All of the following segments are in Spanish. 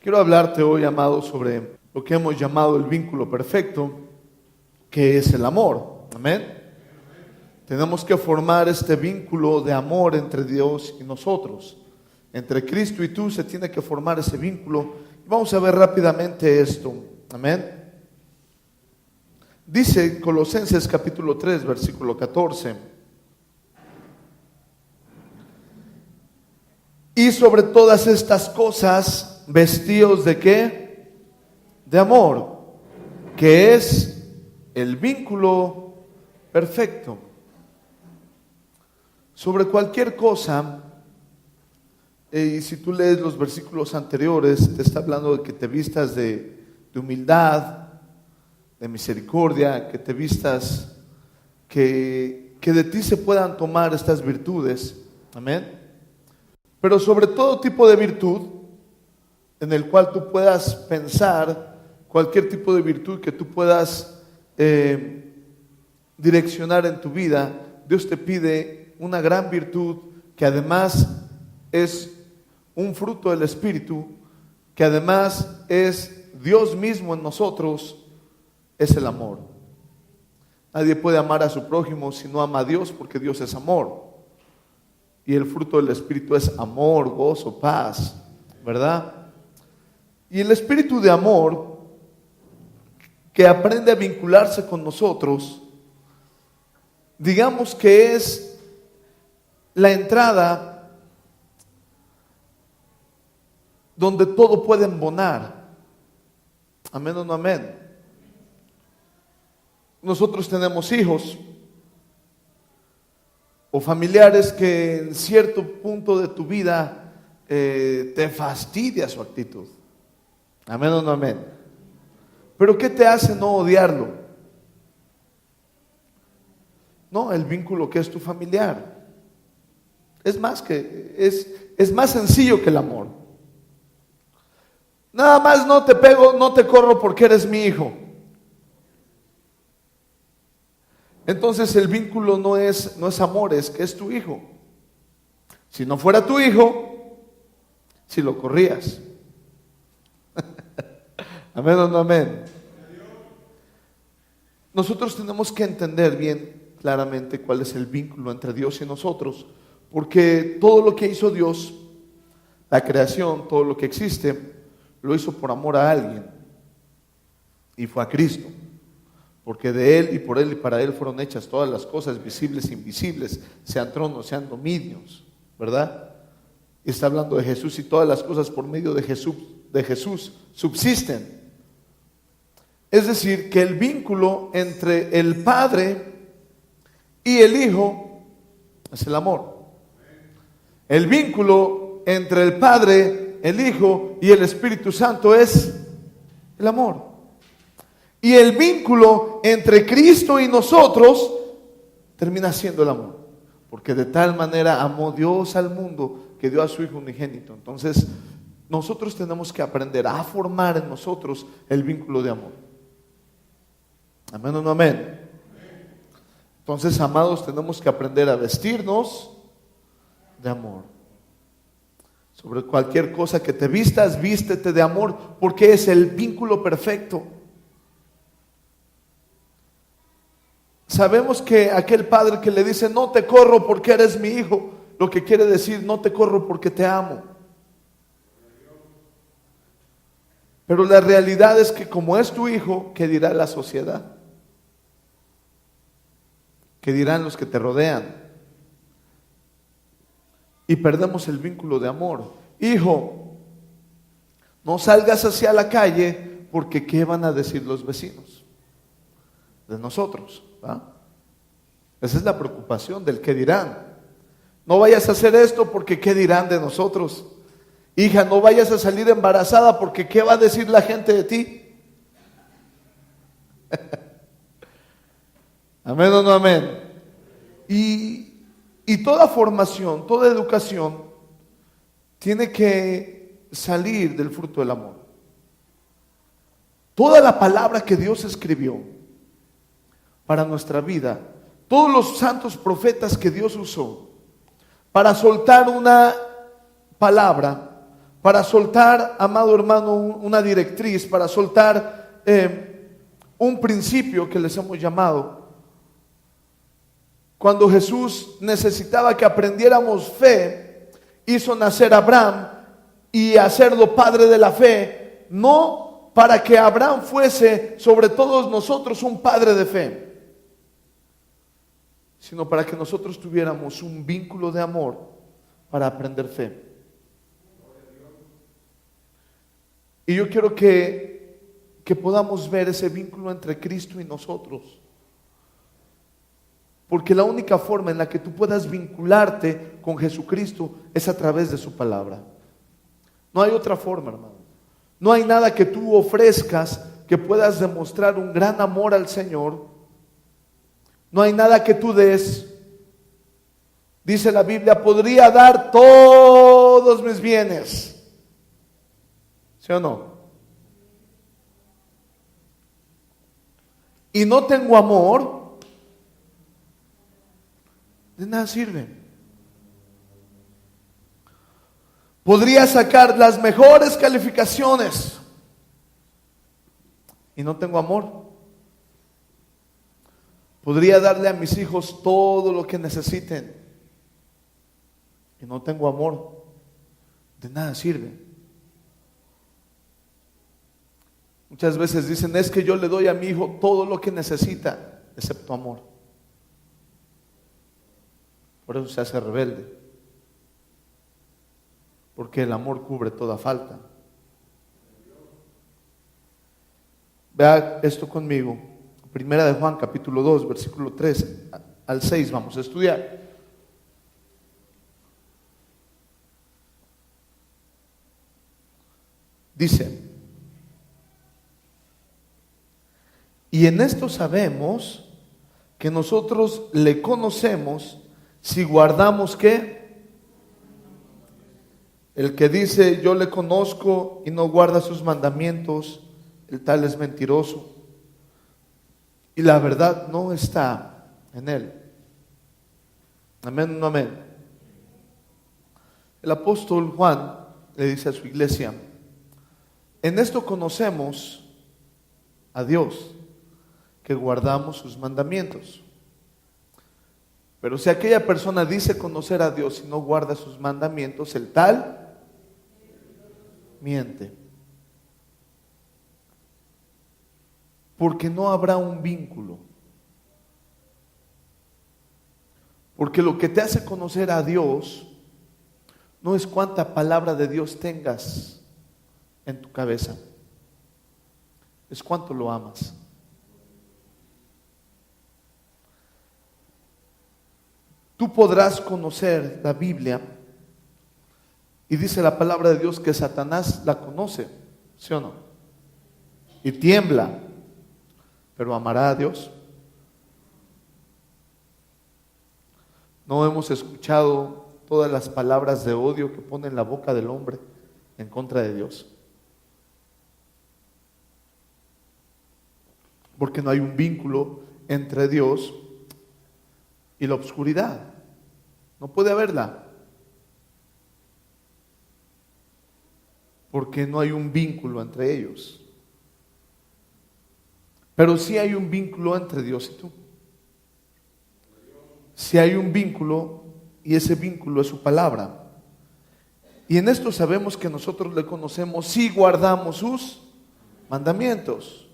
Quiero hablarte hoy, amado, sobre lo que hemos llamado el vínculo perfecto, que es el amor. Amén. Tenemos que formar este vínculo de amor entre Dios y nosotros. Entre Cristo y tú se tiene que formar ese vínculo. Vamos a ver rápidamente esto. Amén. Dice Colosenses capítulo 3, versículo 14. Y sobre todas estas cosas, vestíos ¿de qué? De amor, que es el vínculo perfecto. Sobre cualquier cosa, y si tú lees los versículos anteriores, te está hablando de que te vistas de humildad, de misericordia, que te vistas, que de ti se puedan tomar estas virtudes. Amén. Pero sobre todo tipo de virtud, en el cual tú puedas pensar, cualquier tipo de virtud que tú puedas direccionar en tu vida, Dios te pide una gran virtud que además es un fruto del Espíritu, que además es Dios mismo en nosotros, es el amor. Nadie puede amar a su prójimo si no ama a Dios, porque Dios es amor. Y el fruto del Espíritu es amor, gozo, paz, ¿verdad? Y el Espíritu de amor, que aprende a vincularse con nosotros, digamos que es la entrada donde todo puede embonar. Amén o no amén. Nosotros tenemos hijos o familiares que en cierto punto de tu vida te fastidia su actitud. Amén o no amén. Pero ¿qué te hace no odiarlo? No, el vínculo que es tu familiar. Es más sencillo que el amor. Nada más no te pego, no te corro porque eres mi hijo. Entonces el vínculo no es amor, es que es tu hijo. Si no fuera tu hijo, si lo corrías. Amén o no amén. Nosotros tenemos que entender bien claramente cuál es el vínculo entre Dios y nosotros, porque todo lo que hizo Dios, la creación, todo lo que existe, lo hizo por amor a alguien, y fue a Cristo. Porque de Él y por Él y para Él fueron hechas todas las cosas, visibles e invisibles, sean tronos, sean dominios, ¿verdad? Y está hablando de Jesús, y todas las cosas por medio de Jesús subsisten. Es decir, que el vínculo entre el Padre y el Hijo es el amor. El vínculo entre el Padre, el Hijo y el Espíritu Santo es el amor. Y el vínculo entre Cristo y nosotros termina siendo el amor. Porque de tal manera amó Dios al mundo que dio a su Hijo unigénito. Entonces, nosotros tenemos que aprender a formar en nosotros el vínculo de amor. Amén o no amén. Entonces, amados, tenemos que aprender a vestirnos de amor. Sobre cualquier cosa que te vistas, vístete de amor, porque es el vínculo perfecto. Sabemos que aquel padre que le dice no te corro porque eres mi hijo, lo que quiere decir no te corro porque te amo. Pero la realidad es que como es tu hijo, ¿qué dirá la sociedad? ¿Qué dirán los que te rodean? Y perdemos el vínculo de amor. Hijo, no salgas hacia la calle porque ¿qué van a decir los vecinos de nosotros? ¿Ah? Esa es la preocupación del qué dirán. No vayas a hacer esto porque qué dirán de nosotros. Hija, no vayas a salir embarazada porque qué va a decir la gente de ti. Amén o no amén. Y toda formación, toda educación tiene que salir del fruto del amor. Toda la palabra que Dios escribió para nuestra vida, todos los santos profetas que Dios usó para soltar una palabra, para soltar, amado hermano, una directriz, para soltar un principio que les hemos llamado. Cuando Jesús necesitaba que aprendiéramos fe, hizo nacer a Abraham y hacerlo padre de la fe, no para que Abraham fuese sobre todos nosotros un padre de fe, sino para que nosotros tuviéramos un vínculo de amor para aprender fe. Y yo quiero que podamos ver ese vínculo entre Cristo y nosotros. Porque la única forma en la que tú puedas vincularte con Jesucristo es a través de su palabra. No hay otra forma, hermano. No hay nada que tú ofrezcas que puedas demostrar un gran amor al Señor. No hay nada que tú des. Dice la Biblia, podría dar todos mis bienes. ¿Sí o no? Y no tengo amor, de nada sirve. Podría sacar las mejores calificaciones y no tengo amor. Podría darle a mis hijos todo lo que necesiten y no tengo amor. De nada sirve. Muchas veces dicen, es que yo le doy a mi hijo todo lo que necesita, excepto amor. Por eso se hace rebelde, porque el amor cubre toda falta. Vea esto conmigo. Primera de Juan, capítulo 2, versículo 3 al 6, vamos a estudiar. Dice, y en esto sabemos que nosotros le conocemos si guardamos ¿qué? El que dice yo le conozco y no guarda sus mandamientos, el tal es mentiroso y la verdad no está en él. Amén, no amén. El apóstol Juan le dice a su iglesia, en esto conocemos a Dios, que guardamos sus mandamientos. Pero si aquella persona dice conocer a Dios y no guarda sus mandamientos, el tal miente. Porque no habrá un vínculo. Porque lo que te hace conocer a Dios no es cuánta palabra de Dios tengas en tu cabeza, es cuánto lo amas. Tú podrás conocer la Biblia y dice la palabra de Dios que Satanás la conoce, ¿sí o no? Y tiembla, pero amará a Dios. No hemos escuchado todas las palabras de odio que pone en la boca del hombre en contra de Dios. Porque no hay un vínculo entre Dios y la oscuridad. No puede haberla. Porque no hay un vínculo entre ellos. Pero sí hay un vínculo entre Dios y tú. Sí hay un vínculo y ese vínculo es su palabra. Y en esto sabemos que nosotros le conocemos si guardamos sus mandamientos.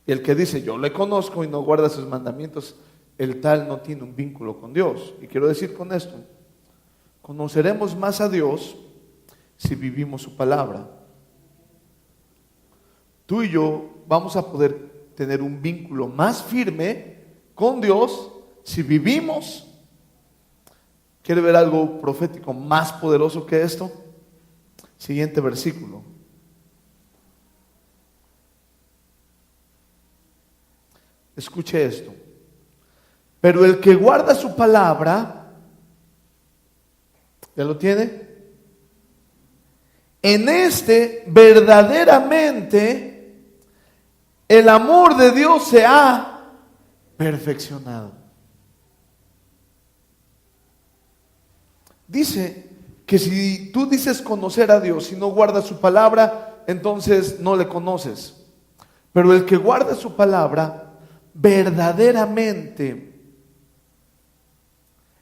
Y el que dice yo le conozco y no guarda sus mandamientos, el tal no tiene un vínculo con Dios. Y quiero decir con esto, conoceremos más a Dios si vivimos su palabra. Tú y yo vamos a poder tener un vínculo más firme con Dios si vivimos. ¿Quiere ver algo profético más poderoso que esto? Siguiente versículo. Escuche esto. Pero el que guarda su palabra, ¿ya lo tiene? En este verdaderamente el amor de Dios se ha perfeccionado. Dice que si tú dices conocer a Dios y no guardas su palabra, entonces no le conoces. Pero el que guarda su palabra, verdaderamente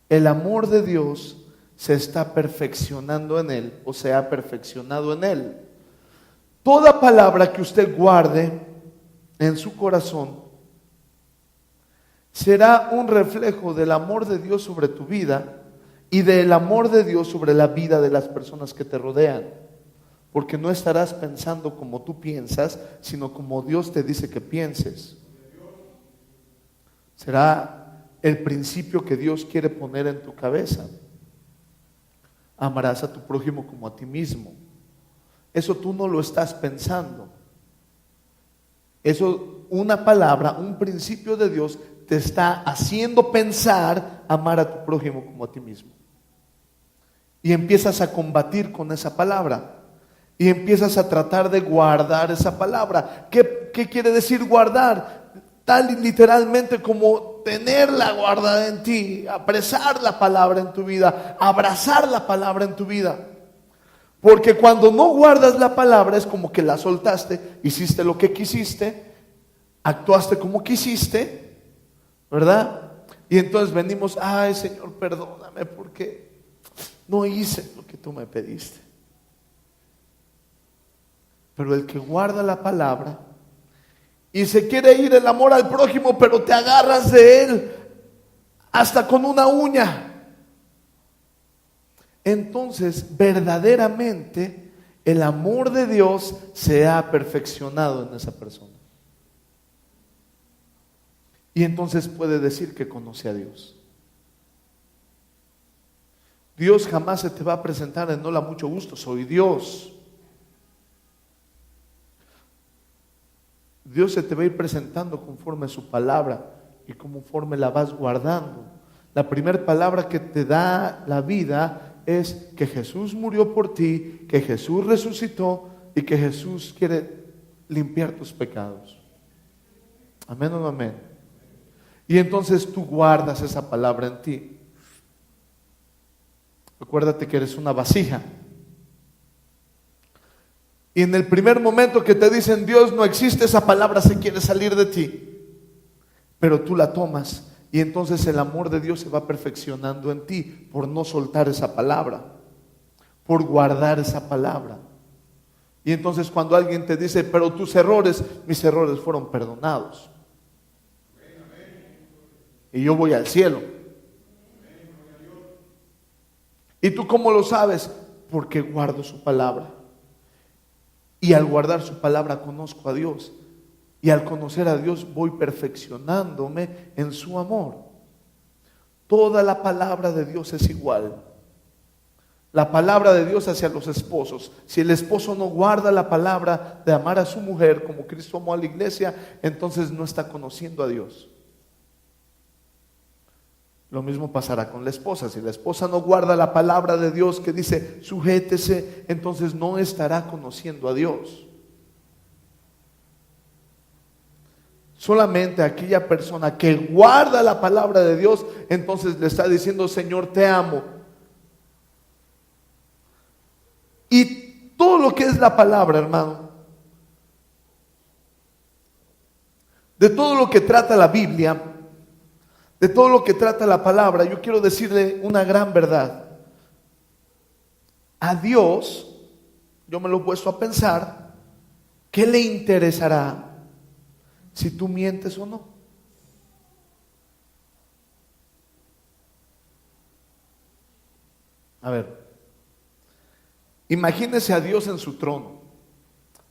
el amor de Dios se está perfeccionando en él, o se ha perfeccionado en él. Toda palabra que usted guarde en su corazón será un reflejo del amor de Dios sobre tu vida y del amor de Dios sobre la vida de las personas que te rodean. Porque no estarás pensando como tú piensas, sino como Dios te dice que pienses. Será el principio que Dios quiere poner en tu cabeza. Amarás a tu prójimo como a ti mismo. Eso tú no lo estás pensando. Eso, una palabra, un principio de Dios te está haciendo pensar amar a tu prójimo como a ti mismo. Y empiezas a combatir con esa palabra. Y empiezas a tratar de guardar esa palabra. ¿Qué quiere decir guardar? Tal y literalmente como tenerla guardada en ti, apresar la palabra en tu vida, abrazar la palabra en tu vida. Porque cuando no guardas la palabra es como que la soltaste, hiciste lo que quisiste, actuaste como quisiste, ¿verdad? Y entonces venimos, ay Señor, perdóname porque no hice lo que tú me pediste. Pero el que guarda la palabra y se quiere ir el amor al prójimo, pero te agarras de él hasta con una uña, entonces verdaderamente el amor de Dios se ha perfeccionado en esa persona. Y entonces puede decir que conoce a Dios. Dios jamás se te va a presentar en hola, mucho gusto, soy Dios. Dios se te va a ir presentando conforme a su palabra y conforme la vas guardando. La primera palabra que te da la vida es que Jesús murió por ti, que Jesús resucitó y que Jesús quiere limpiar tus pecados. Amén o no amén. Y entonces tú guardas esa palabra en ti. Acuérdate que eres una vasija. Y en el primer momento que te dicen Dios no existe, esa palabra se quiere salir de ti. Pero tú la tomas y entonces el amor de Dios se va perfeccionando en ti por no soltar esa palabra, por guardar esa palabra. Y entonces cuando alguien te dice, pero tus errores, mis errores fueron perdonados. Y yo voy al cielo. ¿Y tú cómo lo sabes? Porque guardo su palabra. Y al guardar su palabra conozco a Dios. Y al conocer a Dios voy perfeccionándome en su amor. Toda la palabra de Dios es igual. La palabra de Dios hacia los esposos. Si el esposo no guarda la palabra de amar a su mujer como Cristo amó a la iglesia, entonces no está conociendo a Dios. Lo mismo pasará con la esposa. Si la esposa no guarda la palabra de Dios que dice sujétese, entonces no estará conociendo a Dios. Solamente aquella persona que guarda la palabra de Dios, entonces le está diciendo, Señor, te amo. Y todo lo que es la palabra, hermano, de todo lo que trata la Biblia, de todo lo que trata la palabra, yo quiero decirle una gran verdad. A Dios, yo me lo he puesto a pensar, ¿qué le interesará si tú mientes o no? A ver, imagínese a Dios en su trono,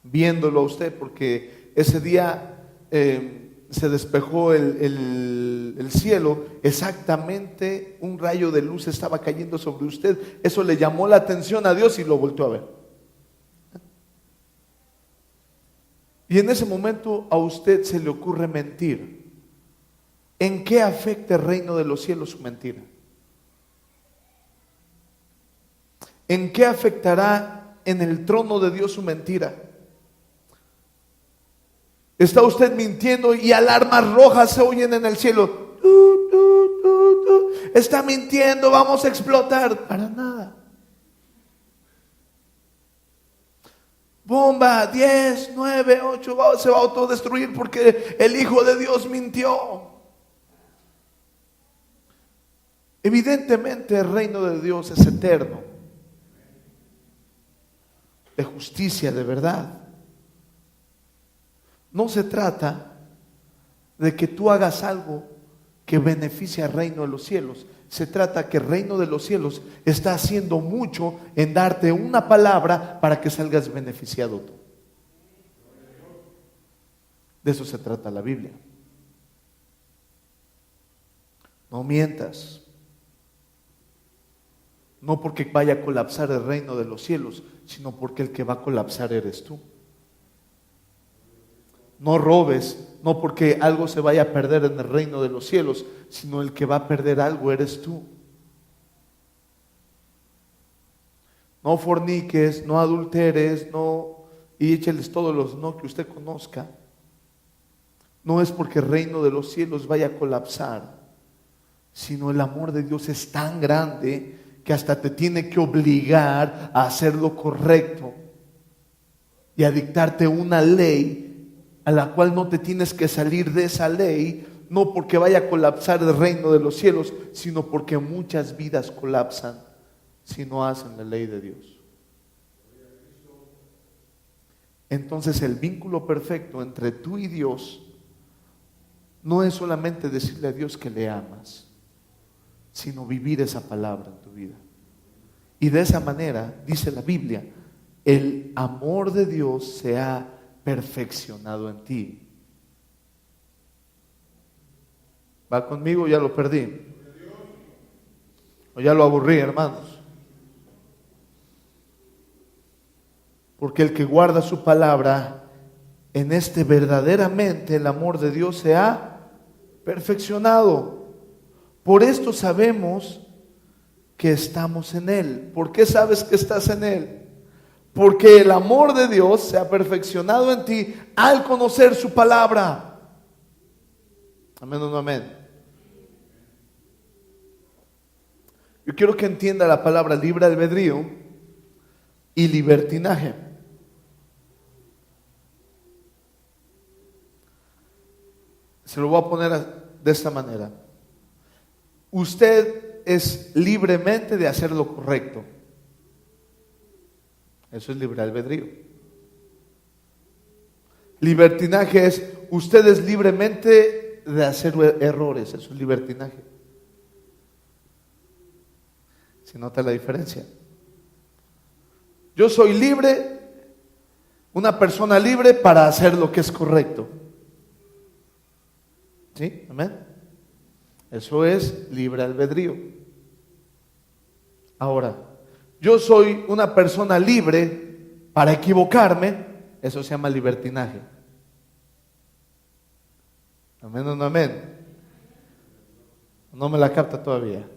viéndolo a usted, porque ese día se despejó el cielo, exactamente un rayo de luz estaba cayendo sobre usted. Eso le llamó la atención a Dios y lo volteó a ver. Y en ese momento a usted se le ocurre mentir. ¿En qué afecta el reino de los cielos su mentira? ¿En qué afectará en el trono de Dios su mentira? Está usted mintiendo y alarmas rojas se oyen en el cielo. Está mintiendo, vamos a explotar. Para nada. bomba, 10, 9, 8, se va a autodestruir porque el Hijo de Dios mintió. Evidentemente el reino de Dios es eterno, de justicia, de verdad. No se trata de que tú hagas algo que beneficie al reino de los cielos. Se trata que el reino de los cielos está haciendo mucho en darte una palabra para que salgas beneficiado tú. De eso se trata la Biblia. No mientas. No porque vaya a colapsar el reino de los cielos, sino porque el que va a colapsar eres tú. No robes, no porque algo se vaya a perder en el reino de los cielos, sino el que va a perder algo eres tú. No forniques, no adulteres, y écheles todos los no que usted conozca. No es porque el reino de los cielos vaya a colapsar, sino el amor de Dios es tan grande que hasta te tiene que obligar a hacer lo correcto y a dictarte una ley a la cual no te tienes que salir de esa ley, no porque vaya a colapsar el reino de los cielos, sino porque muchas vidas colapsan si no hacen la ley de Dios. Entonces el vínculo perfecto entre tú y Dios no es solamente decirle a Dios que le amas, sino vivir esa palabra en tu vida. Y de esa manera, dice la Biblia, el amor de Dios se ha perfeccionado en ti. ¿Va conmigo? Ya lo perdí. O ya lo aburrí, hermanos. Porque el que guarda su palabra, en este verdaderamente el amor de Dios se ha perfeccionado. Por esto sabemos que estamos en Él. ¿Por qué sabes que estás en Él? Porque el amor de Dios se ha perfeccionado en ti al conocer su palabra. Amén o no amén. Yo quiero que entienda la palabra libre albedrío y libertinaje. Se lo voy a poner de esta manera. Usted es libremente de hacer lo correcto. Eso es libre albedrío. Libertinaje es usted es libremente de hacer errores. Eso es libertinaje. ¿Se nota la diferencia? Yo soy libre, una persona libre para hacer lo que es correcto. ¿Sí? ¿Amén? Eso es libre albedrío. Ahora, yo soy una persona libre para equivocarme. Eso se llama libertinaje. ¿Amén o no amén? No me la capta todavía.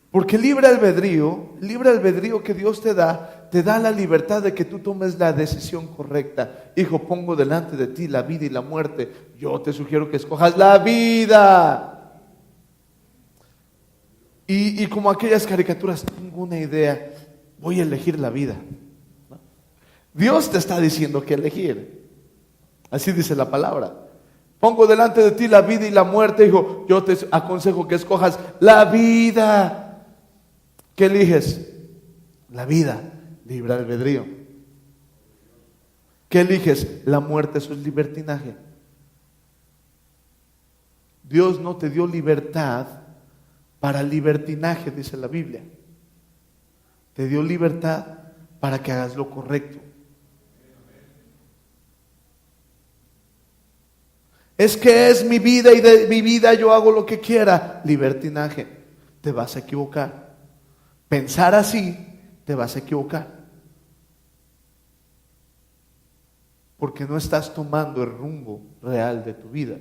Porque libre albedrío que Dios te da la libertad de que tú tomes la decisión correcta. Hijo, pongo delante de ti la vida y la muerte. Yo te sugiero que escojas la vida. Y como aquellas caricaturas, tengo una idea, voy a elegir la vida. ¿No? Dios te está diciendo que elegir. Así dice la palabra. Pongo delante de ti la vida y la muerte, hijo. Yo te aconsejo que escojas la vida. ¿Qué eliges? La vida, libre albedrío. ¿Qué eliges? La muerte, eso es libertinaje. Dios no te dio libertad para libertinaje, dice la Biblia. Te dio libertad para que hagas lo correcto. Es que es mi vida y de mi vida yo hago lo que quiera. Libertinaje, te vas a equivocar. Pensar así, te vas a equivocar. Porque no estás tomando el rumbo real de tu vida.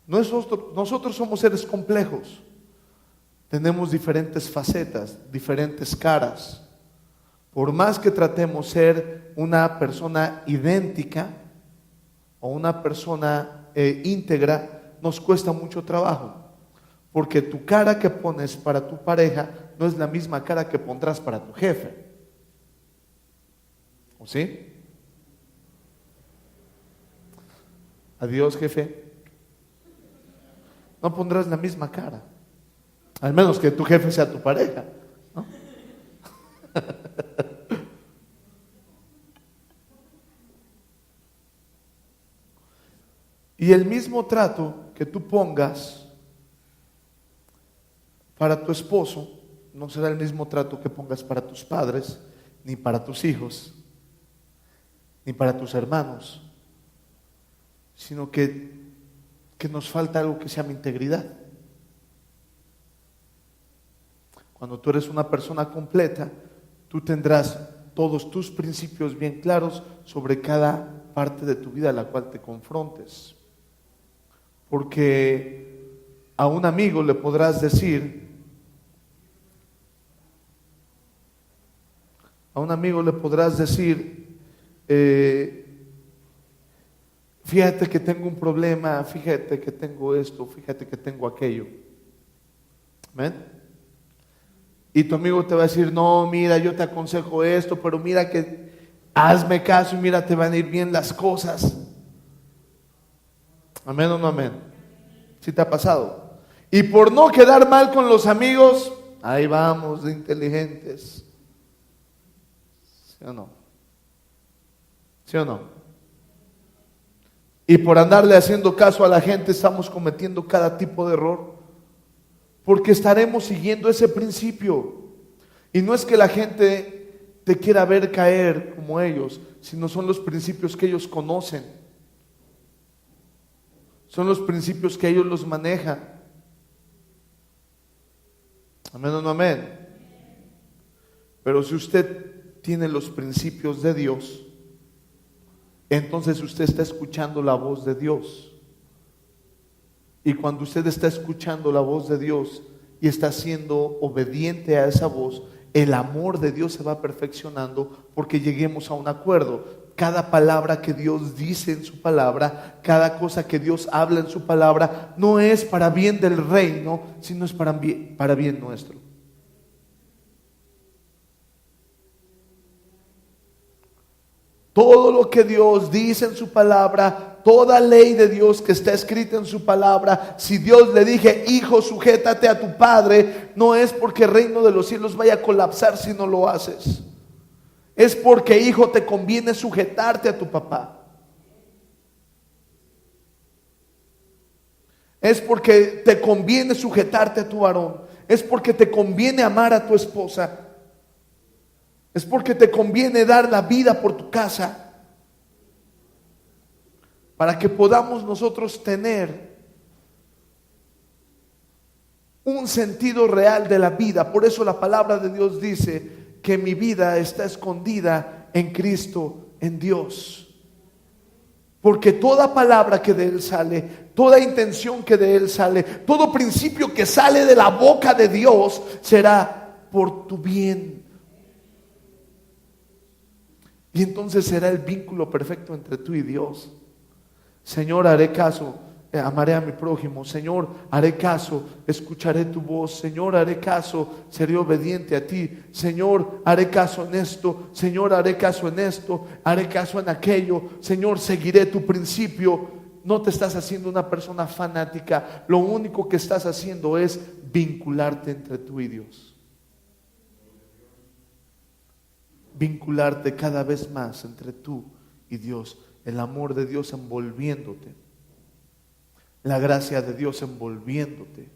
Nosotros somos seres complejos. Tenemos diferentes facetas, diferentes caras. Por más que tratemos ser una persona idéntica o una persona íntegra, nos cuesta mucho trabajo. Porque tu cara que pones para tu pareja no es la misma cara que pondrás para tu jefe. ¿O sí? Adiós, jefe. No pondrás la misma cara. Al menos que tu jefe sea tu pareja, ¿no? Y el mismo trato que tú pongas para tu esposo no será el mismo trato que pongas para tus padres, ni para tus hijos, ni para tus hermanos, sino que nos falta algo que se llama integridad. Cuando tú eres una persona completa, tú tendrás todos tus principios bien claros sobre cada parte de tu vida a la cual te confrontes. Porque a un amigo le podrás decir, fíjate que tengo un problema, fíjate que tengo esto, fíjate que tengo aquello. ¿Amén? Y tu amigo te va a decir, no, mira, yo te aconsejo esto, pero mira que hazme caso y mira, te van a ir bien las cosas. ¿Amén o no amén? ¿Sí te ha pasado? Y por no quedar mal con los amigos, ahí vamos de inteligentes. ¿Sí o no? ¿Sí o no? Y por andarle haciendo caso a la gente estamos cometiendo cada tipo de error, porque estaremos siguiendo ese principio. Y no es que la gente te quiera ver caer como ellos, sino son los principios que ellos conocen. Son los principios que ellos los manejan. Amén o no amén. Pero si usted tiene los principios de Dios, entonces usted está escuchando la voz de Dios. Y cuando usted está escuchando la voz de Dios y está siendo obediente a esa voz, el amor de Dios se va perfeccionando porque lleguemos a un acuerdo. Cada palabra que Dios dice en su palabra, cada cosa que Dios habla en su palabra, no es para bien del reino, sino es para bien nuestro. Todo lo que Dios dice en su palabra, toda ley de Dios que está escrita en su palabra, si Dios le dije, hijo, sujétate a tu padre, no es porque el reino de los cielos vaya a colapsar si no lo haces. Es porque, hijo, te conviene sujetarte a tu papá. Es porque te conviene sujetarte a tu varón. Es porque te conviene amar a tu esposa. Es porque te conviene dar la vida por tu casa. Para que podamos nosotros tener un sentido real de la vida. Por eso la palabra de Dios dice que mi vida está escondida en Cristo, en Dios. Porque toda palabra que de Él sale, toda intención que de Él sale, todo principio que sale de la boca de Dios será por tu bien. Y entonces será el vínculo perfecto entre tú y Dios. Señor, haré caso, amaré a mi prójimo. Señor, haré caso, escucharé tu voz. Señor, haré caso, seré obediente a ti. Señor, haré caso en esto. Señor, haré caso en esto. Haré caso en aquello. Señor, seguiré tu principio. No te estás haciendo una persona fanática. Lo único que estás haciendo es vincularte entre tú y Dios. Vincularte cada vez más entre tú y Dios. El amor de Dios envolviéndote. La gracia de Dios envolviéndote.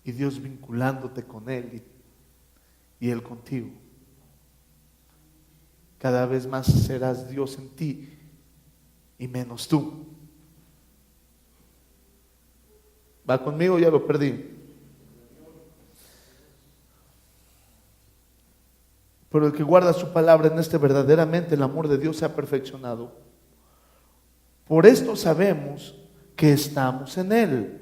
Y Dios vinculándote con Él y Él contigo. Cada vez más serás Dios en ti y menos tú. ¿Va conmigo? Ya lo perdí. Pero el que guarda su palabra, en este verdaderamente el amor de Dios se ha perfeccionado. Por esto sabemos que estamos en Él.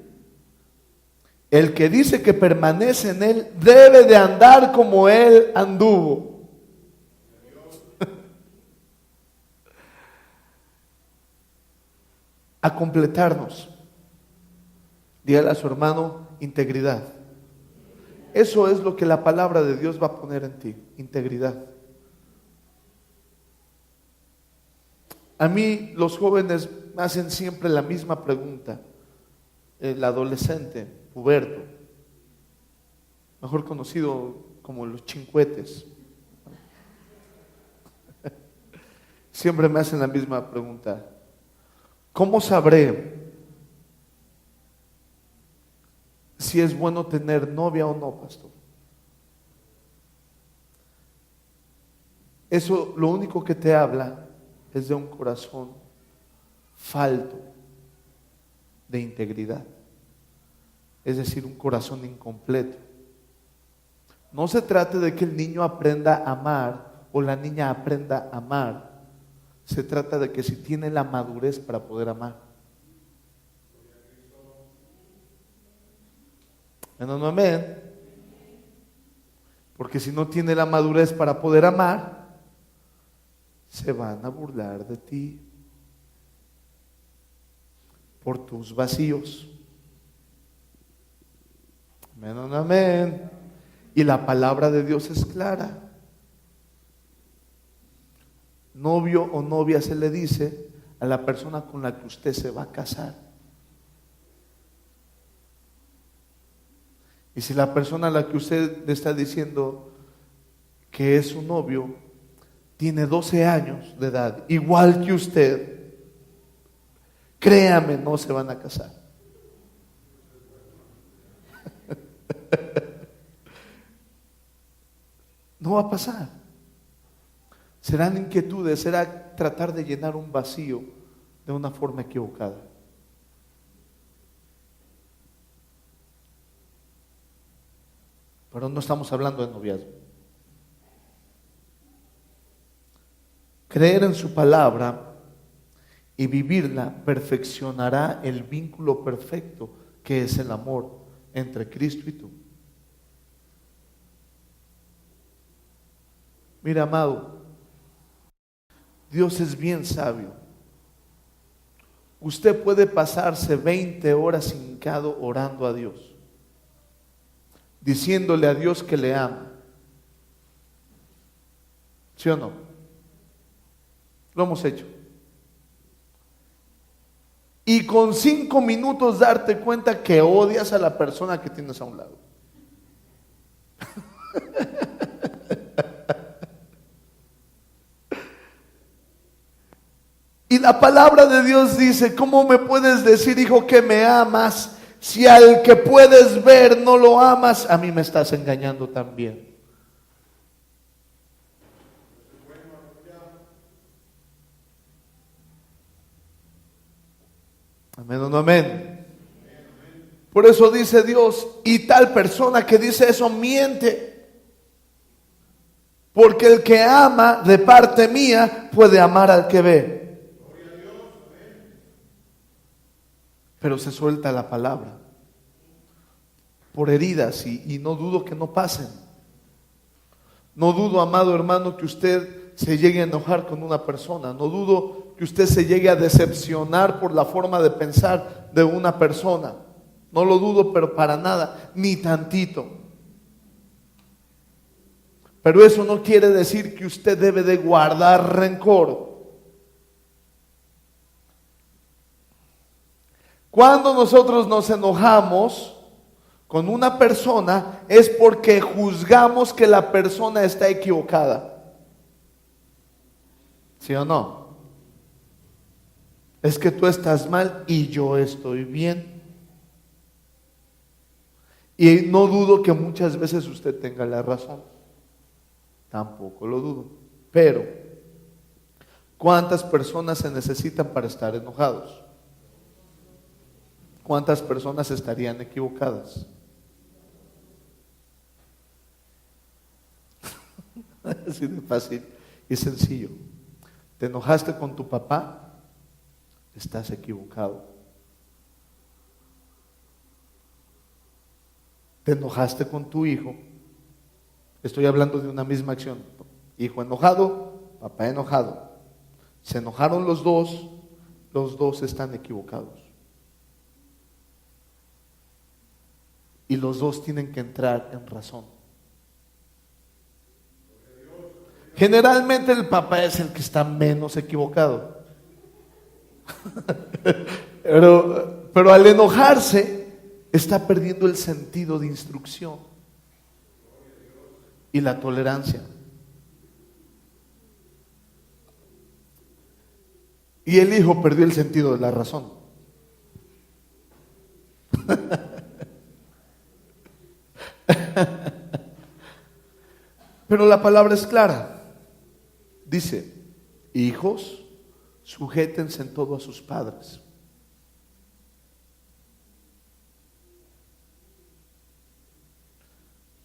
El que dice que permanece en Él debe de andar como Él anduvo. A completarnos. Dígale a su hermano, integridad. Eso es lo que la palabra de Dios va a poner en ti, integridad. A mí los jóvenes me hacen siempre la misma pregunta. El adolescente, puberto, mejor conocido como los chincuetes, siempre me hacen la misma pregunta. ¿Cómo sabré si es bueno tener novia o no, pastor? Eso lo único que te habla es de un corazón falto de integridad, es decir, un corazón incompleto. No se trata de que el niño aprenda a amar o la niña aprenda a amar. Se trata de que si tiene la madurez para poder amar. No, amén. Porque si no tiene la madurez para poder amar, se van a burlar de ti por tus vacíos. Amén, amén. Y la palabra de Dios es clara. Novio o novia se le dice a la persona con la que usted se va a casar. Y si la persona a la que usted le está diciendo que es su novio tiene 12 años de edad, igual que usted, créame, no se van a casar. No va a pasar. Serán inquietudes, será tratar de llenar un vacío de una forma equivocada. Pero no estamos hablando de noviazgo. Creer en su palabra y vivirla perfeccionará el vínculo perfecto que es el amor entre Cristo y tú. Mira, amado, Dios es bien sabio. Usted puede pasarse 20 horas hincado orando a Dios, diciéndole a Dios que le ama. ¿Sí o no? Lo hemos hecho. Y con 5 minutos darte cuenta que odias a la persona que tienes a un lado. Y la palabra de Dios dice, ¿cómo me puedes decir, hijo, que me amas, si al que puedes ver no lo amas? A mí me estás engañando también. Amén o no amén. Por eso dice Dios, y tal persona que dice eso miente. Porque el que ama de parte mía puede amar al que ve. Pero se suelta la palabra por heridas y no dudo que no pasen. No dudo, amado hermano, que usted se llegue a enojar con una persona. No dudo que usted se llegue a decepcionar por la forma de pensar de una persona. No lo dudo, pero para nada, ni tantito. Pero eso no quiere decir que usted debe de guardar rencor. Cuando nosotros nos enojamos con una persona es porque juzgamos que la persona está equivocada. ¿Sí o no? Es que tú estás mal y yo estoy bien. Y no dudo que muchas veces usted tenga la razón. Tampoco lo dudo. Pero, ¿cuántas personas se necesitan para estar enojados? ¿Cuántas personas estarían equivocadas? Así de fácil y sencillo. ¿Te enojaste con tu papá? Estás equivocado. ¿Te enojaste con tu hijo? Estoy hablando de una misma acción. Hijo enojado, papá enojado. Se enojaron los dos están equivocados. Y los dos tienen que entrar en razón. Generalmente el papá es el que está menos equivocado. Pero al enojarse está perdiendo el sentido de instrucción y la tolerancia. Y el hijo perdió el sentido de la razón. Pero la palabra es clara. Dice: hijos, sujétense en todo a sus padres.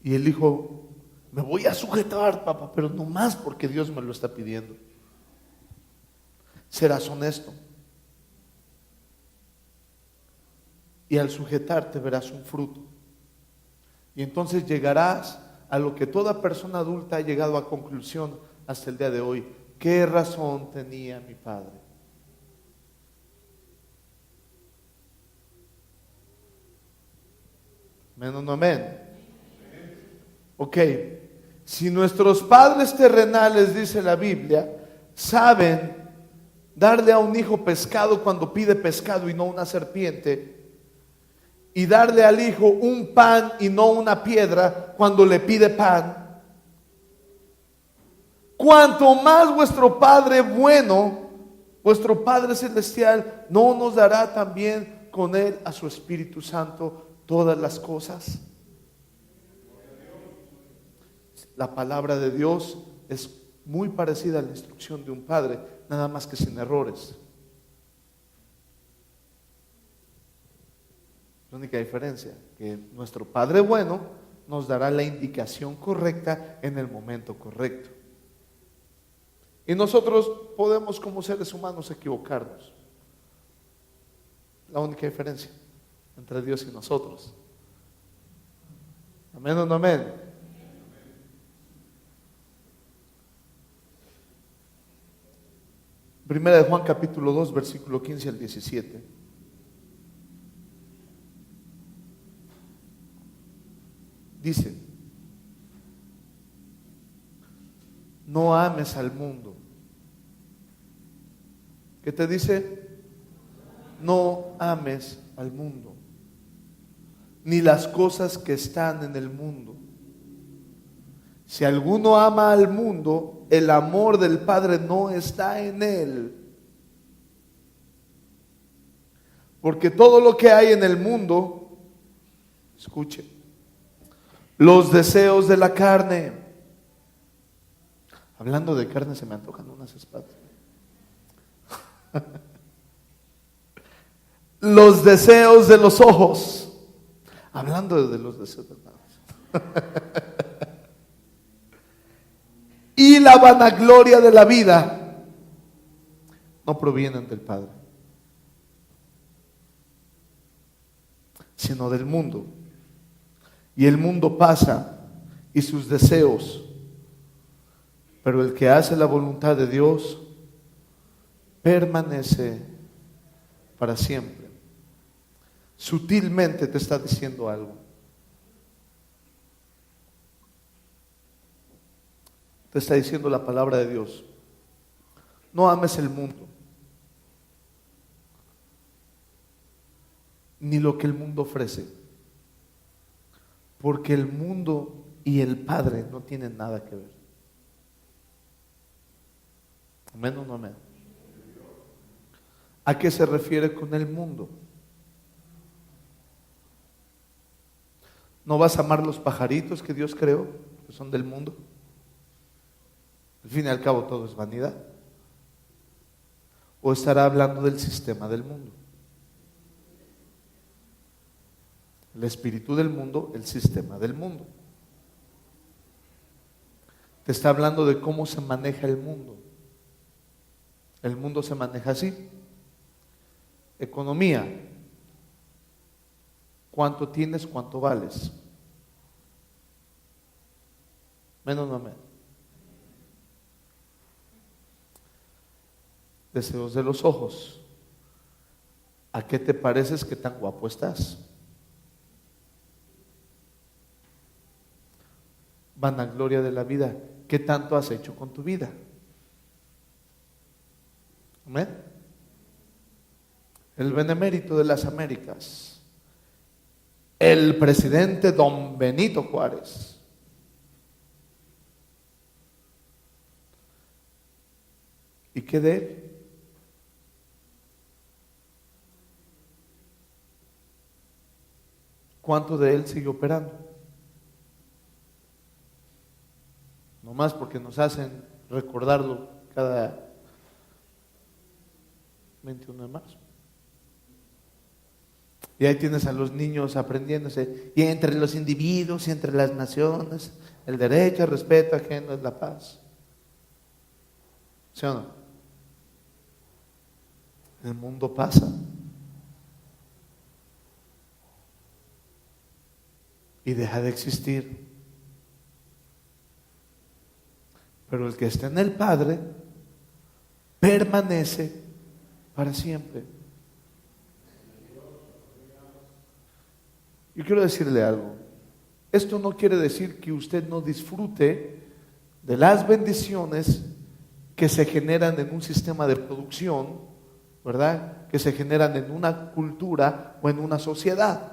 Y el hijo: me voy a sujetar, papá, pero no más porque Dios me lo está pidiendo. Serás honesto. Y al sujetarte verás un fruto. Y entonces llegarás a lo que toda persona adulta ha llegado a conclusión hasta el día de hoy: ¿qué razón tenía mi padre? ¿Amén o no amén? Ok, si nuestros padres terrenales, dice la Biblia, saben darle a un hijo pescado cuando pide pescado y no una serpiente, y darle al hijo un pan y no una piedra cuando le pide pan, cuanto más vuestro Padre bueno, vuestro Padre celestial, no nos dará también con él a su Espíritu Santo todas las cosas. La palabra de Dios es muy parecida a la instrucción de un padre, nada más que sin errores. La única diferencia, que nuestro Padre bueno nos dará la indicación correcta en el momento correcto. Y nosotros podemos, como seres humanos, equivocarnos. La única diferencia entre Dios y nosotros. ¿Amén o no amén? Primera de Juan capítulo 2, versículo 15 al 17. Dice: no ames al mundo. ¿Qué te dice? No ames al mundo, ni las cosas que están en el mundo. Si alguno ama al mundo, el amor del Padre no está en él. Porque todo lo que hay en el mundo, escuche, los deseos de la carne. Hablando de carne, se me antojan unas espadas. Los deseos de los ojos. Hablando de los deseos de los ojos. Y la vanagloria de la vida no provienen del Padre, sino del mundo. Y el mundo pasa y sus deseos, pero el que hace la voluntad de Dios permanece para siempre. Sutilmente te está diciendo algo. Te está diciendo la palabra de Dios: no ames el mundo, ni lo que el mundo ofrece, porque el mundo y el Padre no tienen nada que ver. ¿Amén o no amén? ¿A qué se refiere con el mundo? ¿No vas a amar los pajaritos que Dios creó, que son del mundo? Al fin y al cabo todo es vanidad. ¿O estará hablando del sistema del mundo? El espíritu del mundo, el sistema del mundo. Te está hablando de cómo se maneja el mundo. El mundo se maneja así. Economía. ¿Cuánto tienes? ¿Cuánto vales? Menos no menos. Deseos de los ojos. ¿A qué te pareces? ¿Qué tan guapo estás? Vanagloria de la vida. ¿Qué tanto has hecho con tu vida? ¿Amén? el benemérito de las Américas, el presidente don Benito Juárez. ¿Y qué de él? ¿Cuánto de él sigue operando? Nomás porque nos hacen recordarlo cada 21 de marzo. Y ahí tienes a los niños aprendiéndose. Y entre los individuos y entre las naciones, el derecho, el respeto ajeno es la paz. ¿Sí o no? El mundo pasa. Y deja de existir. Pero el que está en el Padre permanece para siempre. Yo quiero decirle algo. Esto no quiere decir que usted no disfrute de las bendiciones que se generan en un sistema de producción, ¿verdad? Que se generan en una cultura o en una sociedad.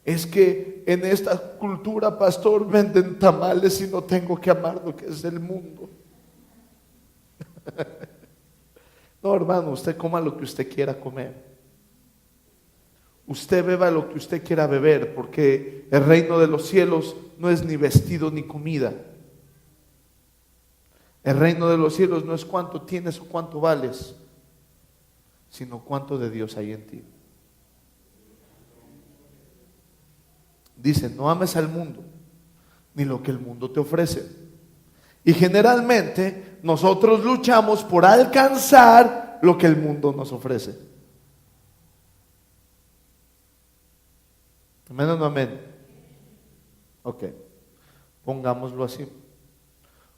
Es que en esta cultura, pastor, venden tamales y no tengo que amar lo que es del mundo. No, hermano, usted coma lo que usted quiera comer. Usted beba lo que usted quiera beber, porque el reino de los cielos no es ni vestido ni comida. El reino de los cielos no es cuánto tienes o cuánto vales, sino cuánto de Dios hay en ti. Dice, no ames al mundo, ni lo que el mundo te ofrece. Y generalmente nosotros luchamos por alcanzar lo que el mundo nos ofrece. ¿Amén o no amén? Ok, pongámoslo así.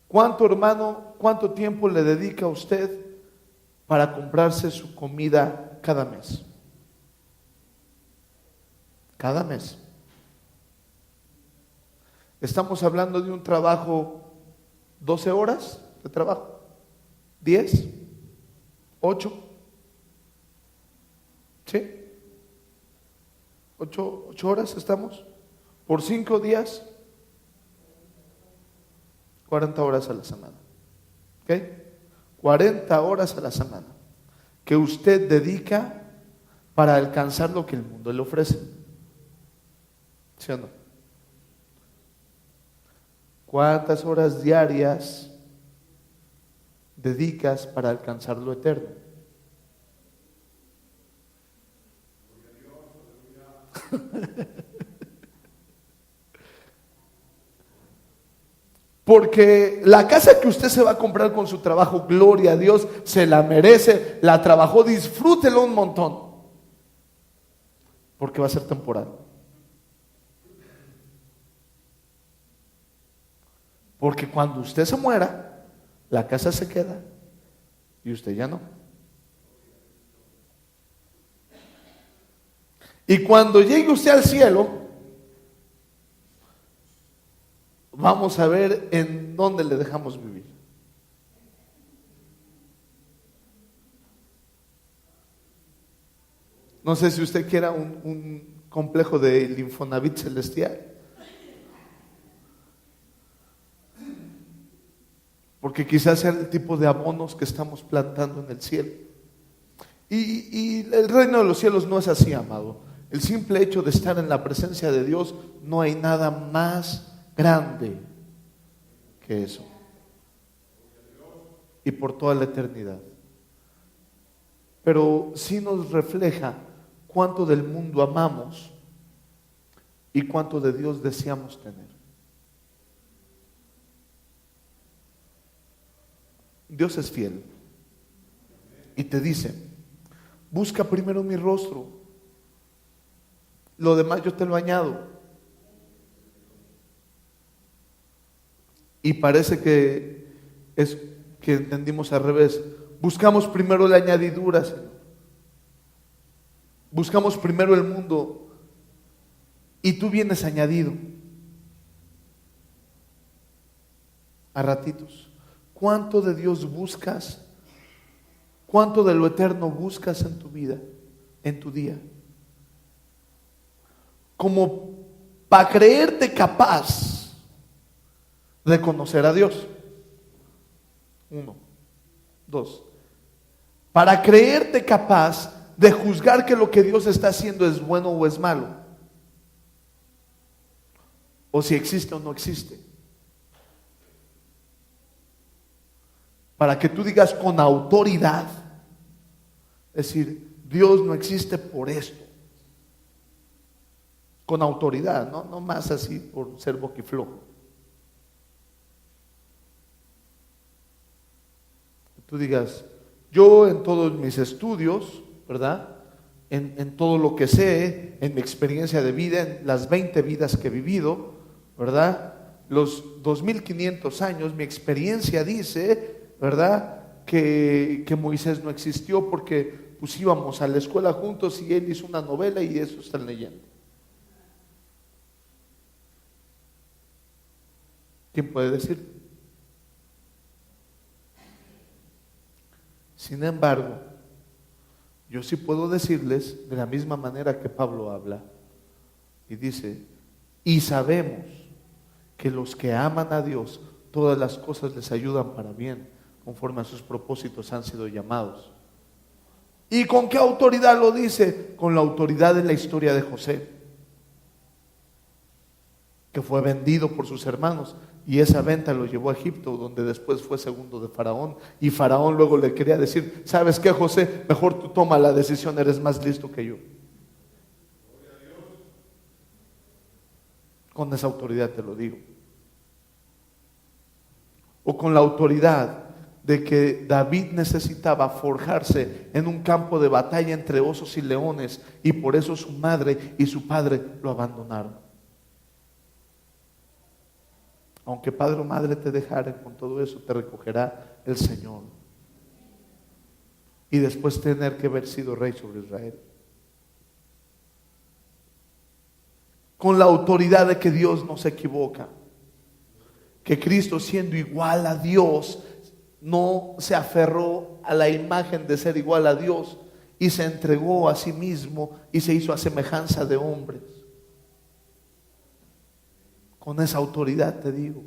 ¿Cuánto, hermano, cuánto tiempo le dedica a usted para comprarse su comida cada mes? Cada mes. Estamos hablando de un trabajo, 12 horas de trabajo, 10, 8, ¿sí? 8 horas estamos, por 5 días, 40 horas a la semana, ¿ok? 40 horas a la semana que usted dedica para alcanzar lo que el mundo le ofrece, ¿sí o no? ¿Cuántas horas diarias dedicas para alcanzar lo eterno? Porque la casa que usted se va a comprar con su trabajo, gloria a Dios, se la merece, la trabajó, disfrútelo un montón, porque va a ser temporal. Porque cuando usted se muera, la casa se queda y usted ya no. Y cuando llegue usted al cielo, vamos a ver en dónde le dejamos vivir. No sé si usted quiera un complejo de Infonavit celestial. Porque quizás sea el tipo de abonos que estamos plantando en el cielo. Y el reino de los cielos no es así, amado. El simple hecho de estar en la presencia de Dios, no hay nada más grande que eso. Y por toda la eternidad. Pero sí nos refleja cuánto del mundo amamos y cuánto de Dios deseamos tener. Dios es fiel y te dice, busca primero mi rostro, lo demás yo te lo añado. Y parece que es que entendimos al revés. Buscamos primero la añadidura, Señor. Buscamos primero el mundo y tú vienes añadido a ratitos. ¿Cuánto de Dios buscas? ¿Cuánto de lo eterno buscas en tu vida? en tu día. Como para creerte capaz de conocer a Dios. 1, 2. Para creerte capaz de juzgar que lo que Dios está haciendo es bueno o es malo. O si existe o no existe. Para que tú digas con autoridad, es decir, Dios no existe por esto. Con autoridad, no más así por ser boquiflojo. Tú digas, yo en todos mis estudios, ¿verdad? En todo lo que sé, en mi experiencia de vida, en las 20 vidas que he vivido, ¿verdad? Los 2500 años, mi experiencia dice, ¿verdad? Que Moisés no existió porque pues íbamos a la escuela juntos y él hizo una novela y eso están leyendo. ¿Quién puede decir? Sin embargo, yo sí puedo decirles de la misma manera que Pablo habla y dice, y sabemos que los que aman a Dios, todas las cosas les ayudan para bien, conforme a sus propósitos han sido llamados. ¿Y con qué autoridad lo dice? Con la autoridad de la historia de José, que fue vendido por sus hermanos. Y esa venta lo llevó a Egipto, donde después fue segundo de Faraón. Y Faraón luego le quería decir, ¿sabes qué, José? Mejor tú toma la decisión, eres más listo que yo. Con esa autoridad te lo digo. O con la autoridad de que David necesitaba forjarse en un campo de batalla entre osos y leones, y por eso su madre y su padre lo abandonaron. Aunque padre o madre te dejaren, con todo eso te recogerá el Señor. Y después tener que haber sido rey sobre Israel. Con la autoridad de que Dios no se equivoca. Que Cristo, siendo igual a Dios, no se aferró a la imagen de ser igual a Dios y se entregó a sí mismo y se hizo a semejanza de hombres. Con esa autoridad te digo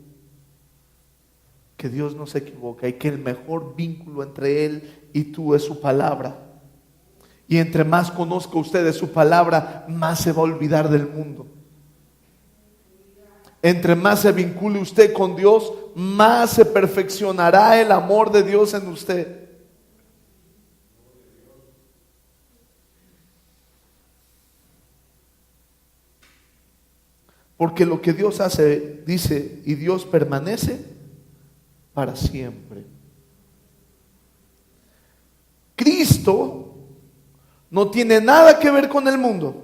que Dios no se equivoca y que el mejor vínculo entre Él y tú es su palabra. Y entre más conozca usted de su palabra, más se va a olvidar del mundo. Entre más se vincule usted con Dios, más se perfeccionará el amor de Dios en usted. Porque lo que Dios hace, dice, y Dios permanece para siempre. Cristo no tiene nada que ver con el mundo.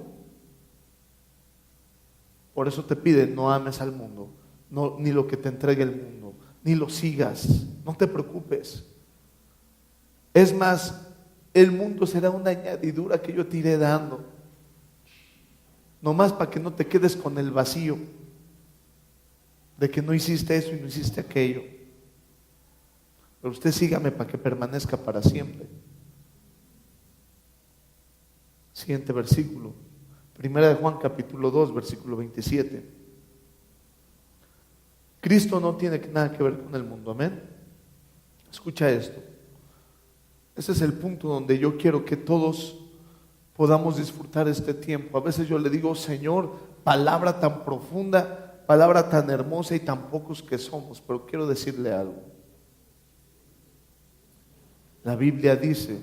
Por eso te pide, no ames al mundo, no, ni lo que te entregue el mundo, ni lo sigas, no te preocupes. Es más, el mundo será una añadidura que yo te iré dando. Nomás para que no te quedes con el vacío de que no hiciste eso y no hiciste aquello. Pero usted sígame para que permanezca para siempre. Siguiente versículo. Primera de Juan capítulo 2, versículo 27. Cristo no tiene nada que ver con el mundo, amén. Escucha esto. Ese es el punto donde yo quiero que todos podamos disfrutar este tiempo. A veces yo le digo, Señor, palabra tan profunda, palabra tan hermosa y tan pocos que somos, pero quiero decirle algo. La Biblia dice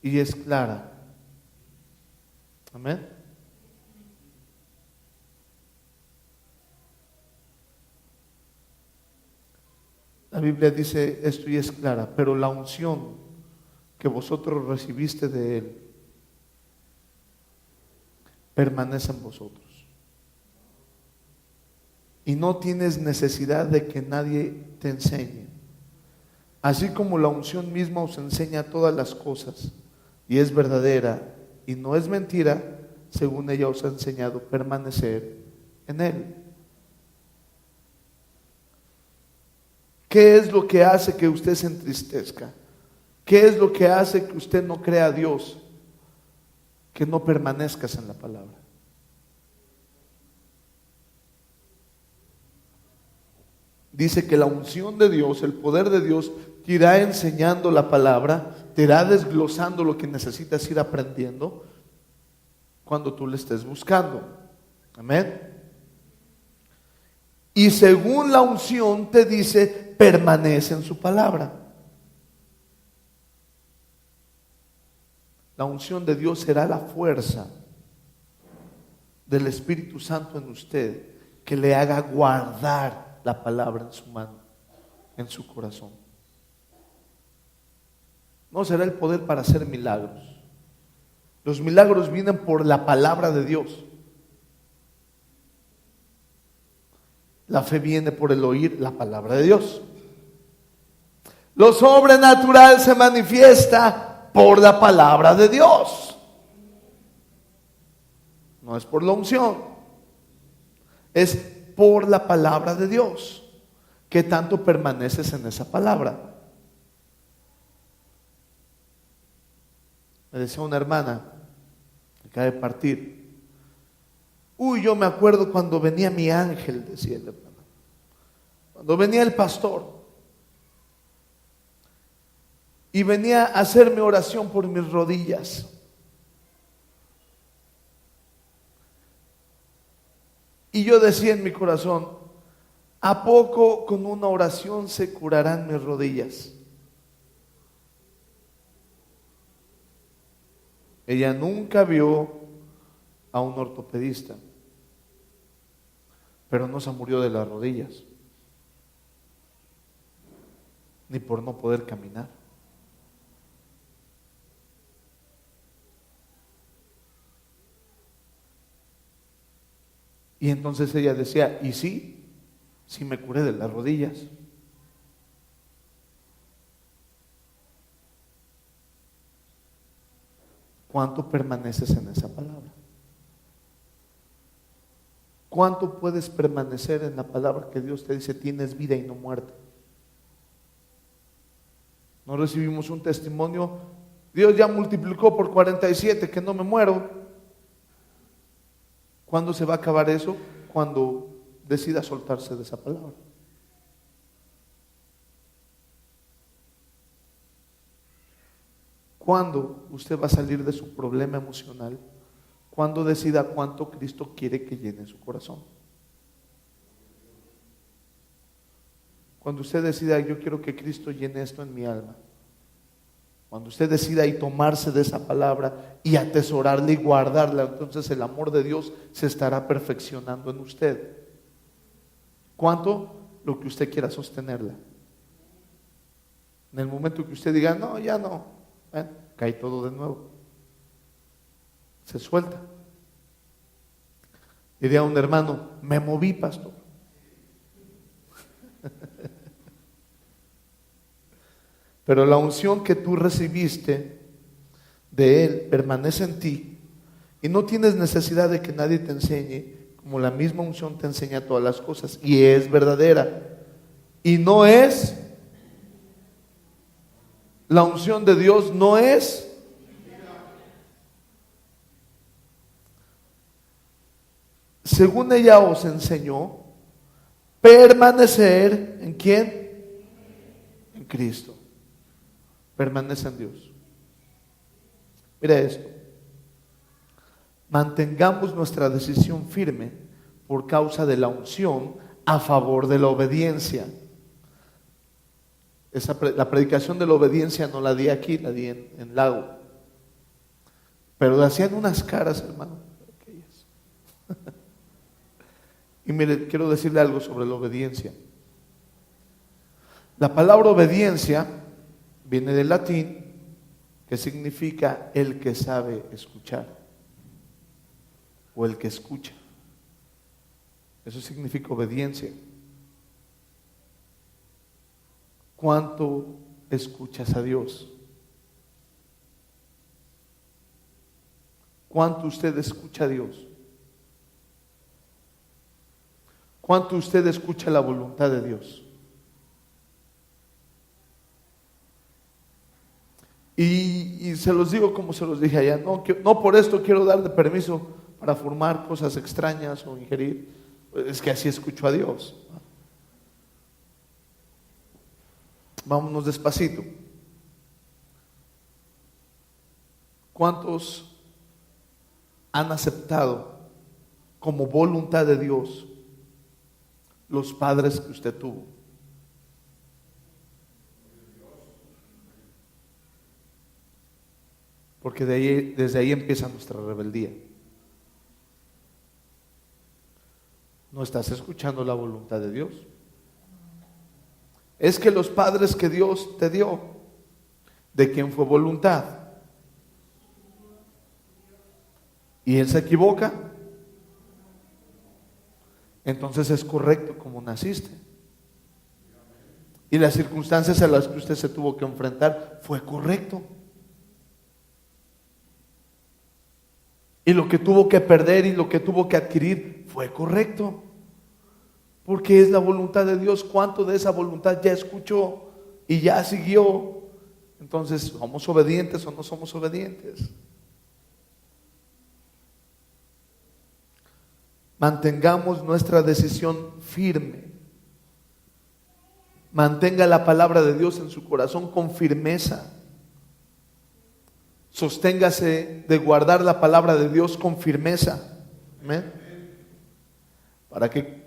y es clara. Amén. La Biblia dice esto y es clara, pero la unción que vosotros recibiste de Él permanece en vosotros. Y no tienes necesidad de que nadie te enseñe. Así como la unción misma os enseña todas las cosas y es verdadera y no es mentira, según ella os ha enseñado, permanecer en Él. ¿Qué es lo que hace que usted se entristezca? ¿Qué es lo que hace que usted no crea a Dios? Que no permanezcas en la palabra. Dice que la unción de Dios, el poder de Dios, te irá enseñando la palabra, te irá desglosando lo que necesitas ir aprendiendo cuando tú le estés buscando. Amén. Y según la unción te dice, permanece en su palabra. La unción de Dios será la fuerza del Espíritu Santo en usted, que le haga guardar la palabra en su mano, en su corazón. No será el poder para hacer milagros. Los milagros vienen por la palabra de Dios. La fe viene por el oír la palabra de Dios. Lo sobrenatural se manifiesta por la palabra de Dios. No es por la unción, es por la palabra de Dios. ¿Qué tanto permaneces en esa palabra? Me decía una hermana que acaba de partir: uy, yo me acuerdo cuando venía mi ángel, decía la hermana, cuando venía el pastor y venía a hacerme oración por mis rodillas. Y yo decía en mi corazón: ¿a poco con una oración se curarán mis rodillas? Ella nunca vio a un ortopedista, pero no se murió de las rodillas, ni por no poder caminar. Y entonces ella decía: ¿y sí me curé de las rodillas? ¿Cuánto permaneces en esa palabra? ¿Cuánto puedes permanecer en la palabra que Dios te dice: tienes vida y no muerte? No recibimos un testimonio: Dios ya multiplicó por 47, que no me muero. ¿Cuándo se va a acabar eso? Cuando decida soltarse de esa palabra. ¿Cuándo usted va a salir de su problema emocional? Cuando decida cuánto Cristo quiere que llene su corazón. Cuando usted decida: yo quiero que Cristo llene esto en mi alma. Cuando usted decida y tomarse de esa palabra y atesorarla y guardarla, entonces el amor de Dios se estará perfeccionando en usted. ¿Cuánto? Lo que usted quiera sostenerla. En el momento que usted diga: no, ya no, cae todo de nuevo. Se suelta. Diría un hermano: me moví, pastor. Pero la unción que tú recibiste de Él permanece en ti, y no tienes necesidad de que nadie te enseñe, como la misma unción te enseña todas las cosas, y es verdadera. Y no es, la unción de Dios no es según ella os enseñó, permanecer ¿en quién? En Cristo. Permanece en Dios. Mira esto: mantengamos nuestra decisión firme por causa de la unción a favor de la obediencia. La predicación de la obediencia no la di aquí, la di en Lago. Pero hacían unas caras, hermano. Y mire, quiero decirle algo sobre la obediencia. La palabra obediencia viene del latín, que significa el que sabe escuchar, o el que escucha. Eso significa obediencia. ¿Cuánto escuchas a Dios? ¿Cuánto usted escucha a Dios? ¿Cuánto usted escucha la voluntad de Dios? Y se los digo como se los dije allá, no por esto quiero darle permiso para fumar cosas extrañas o ingerir, es que así escucho a Dios. Vámonos despacito. ¿Cuántos han aceptado como voluntad de Dios los padres que usted tuvo? Porque desde ahí empieza nuestra rebeldía. No estás escuchando la voluntad de Dios. Es que los padres que Dios te dio, ¿de quién fue voluntad? ¿Y él se equivoca? Entonces es correcto como naciste. Y las circunstancias a las que usted se tuvo que enfrentar fue correcto. Y lo que tuvo que perder y lo que tuvo que adquirir fue correcto. Porque es la voluntad de Dios. ¿Cuánto de esa voluntad ya escuchó y ya siguió? Entonces, ¿somos obedientes o no somos obedientes? Mantengamos nuestra decisión firme. Mantenga la palabra de Dios en su corazón con firmeza. Sosténgase de guardar la palabra de Dios con firmeza. Amén. Para que,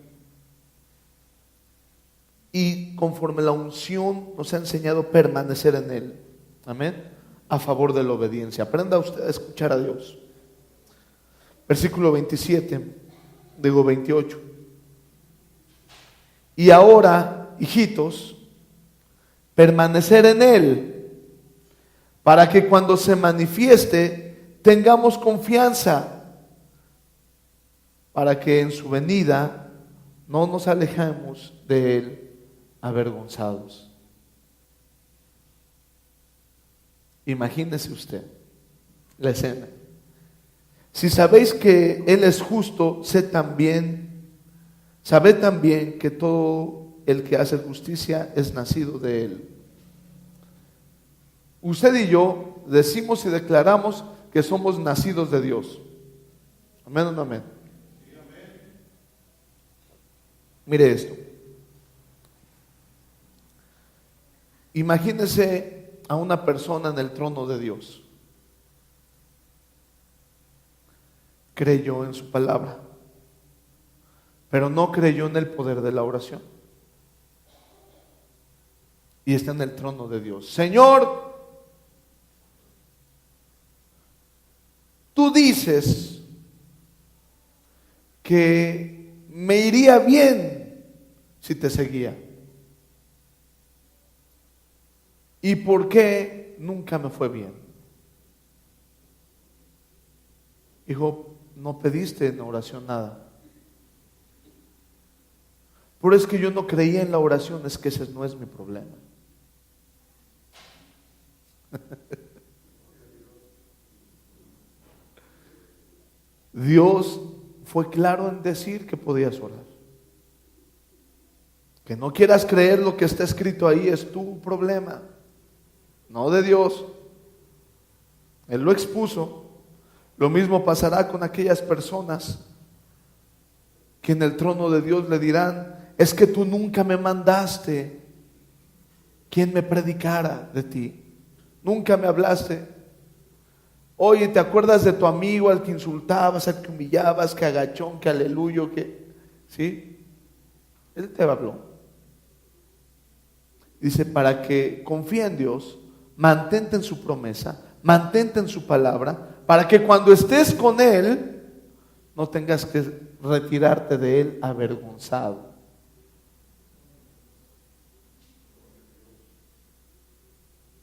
y conforme la unción nos ha enseñado permanecer en él. Amén. A favor de la obediencia. Aprenda usted a escuchar a Dios. Versículo 28. Y ahora, hijitos, permanecer en él, para que cuando se manifieste tengamos confianza, para que en su venida no nos alejemos de él avergonzados. Imagínese usted la escena. Si sabéis que él es justo, sabed también que todo el que hace justicia es nacido de él. Usted y yo decimos y declaramos que somos nacidos de Dios. ¿Amén o no amén? Mire esto. Imagínese a una persona en el trono de Dios. Creyó en su palabra, pero no creyó en el poder de la oración. Y está en el trono de Dios. Señor, tú dices que me iría bien si te seguía. ¿Y por qué nunca me fue bien? Hijo, no pediste en oración nada. Pero es que yo no creía en la oración, es que ese no es mi problema. Dios fue claro en decir que podías orar. Que no quieras creer lo que está escrito ahí es tu problema, no de Dios. Él lo expuso. Lo mismo pasará con aquellas personas que en el trono de Dios le dirán: es que tú nunca me mandaste quien me predicara de ti, nunca me hablaste. Oye, ¿te acuerdas de tu amigo al que insultabas, al que humillabas, que agachón, que aleluyo, que... ¿Sí? Él te habló. Dice, para que confíe en Dios, mantente en su promesa, mantente en su palabra, para que cuando estés con Él, no tengas que retirarte de Él avergonzado.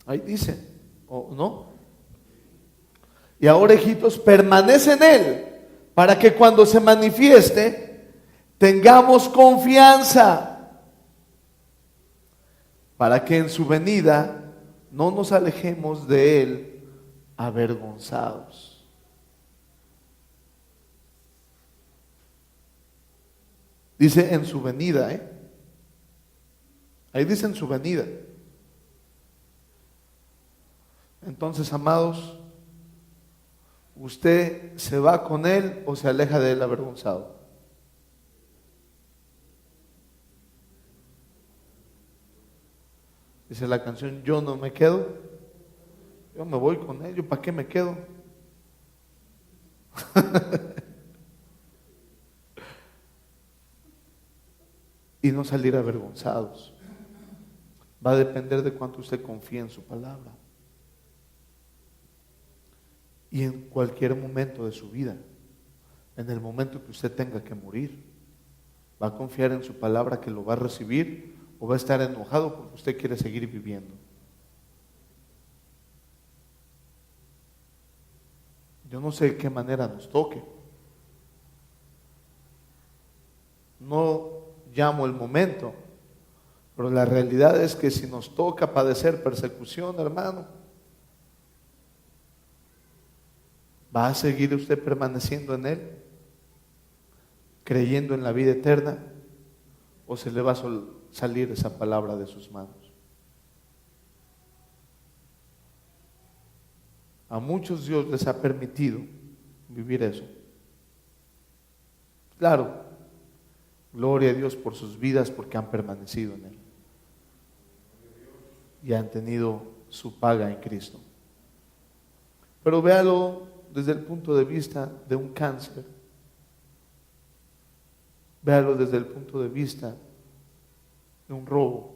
Ahí dice, ¿o no? Y ahora, hijitos, permanece en Él, para que cuando se manifieste, tengamos confianza, para que en su venida no nos alejemos de Él avergonzados. Dice en su venida, ahí dice en su venida. Entonces, amados, ¿usted se va con Él o se aleja de Él avergonzado? Dice la canción, yo no me quedo, yo me voy con Él, ¿yo para qué me quedo? Y no salir avergonzados. Va a depender de cuánto usted confía en su palabra. Y en cualquier momento de su vida, en el momento que usted tenga que morir, ¿va a confiar en su palabra que lo va a recibir o va a estar enojado porque usted quiere seguir viviendo? Yo no sé de qué manera nos toque. No llamo el momento, pero la realidad es que si nos toca padecer persecución, hermano, ¿va a seguir usted permaneciendo en Él, creyendo en la vida eterna, o se le va a salir esa palabra de sus manos? A muchos Dios les ha permitido vivir eso. Claro, gloria a Dios por sus vidas porque han permanecido en Él y han tenido su paga en Cristo. Pero véalo desde el punto de vista de un cáncer. Véalo desde el punto de vista de un robo.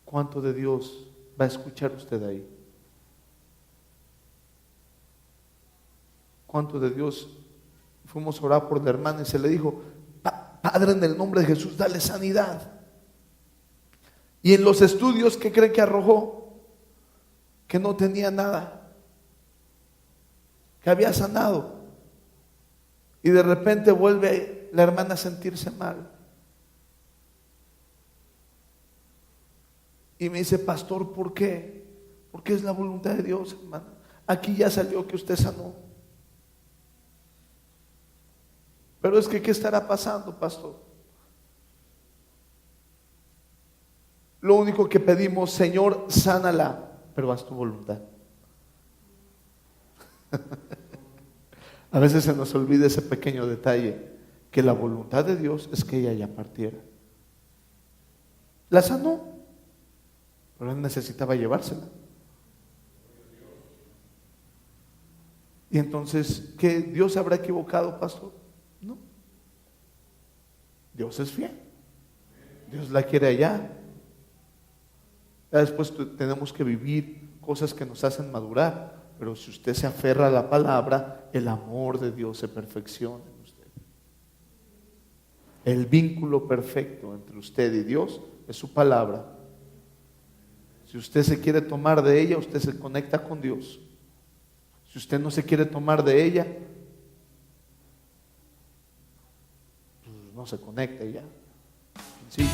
¿Cuánto de Dios va a escuchar usted ahí? ¿Cuánto de Dios? Fuimos a orar por la hermana y se le dijo, Padre, en el nombre de Jesús, dale sanidad. Y en los estudios, ¿qué cree que arrojó? Que no tenía nada, que había sanado. Y de repente vuelve la hermana a sentirse mal. Y me dice, pastor, ¿por qué? Porque es la voluntad de Dios, hermano. Aquí ya salió que usted sanó. Pero es que, ¿qué estará pasando, pastor? Lo único que pedimos, Señor, sánala, pero haz tu voluntad. A veces se nos olvida ese pequeño detalle, que la voluntad de Dios es que ella ya partiera. La sanó, pero él necesitaba llevársela. Y entonces, ¿qué? ¿Dios se habrá equivocado, pastor? No. Dios es fiel. Dios la quiere allá. Ya después tenemos que vivir cosas que nos hacen madurar. Pero si usted se aferra a la palabra, el amor de Dios se perfecciona en usted. El vínculo perfecto entre usted y Dios es su palabra. Si usted se quiere tomar de ella, usted se conecta con Dios. Si usted no se quiere tomar de ella, pues no se conecta ya. Sí.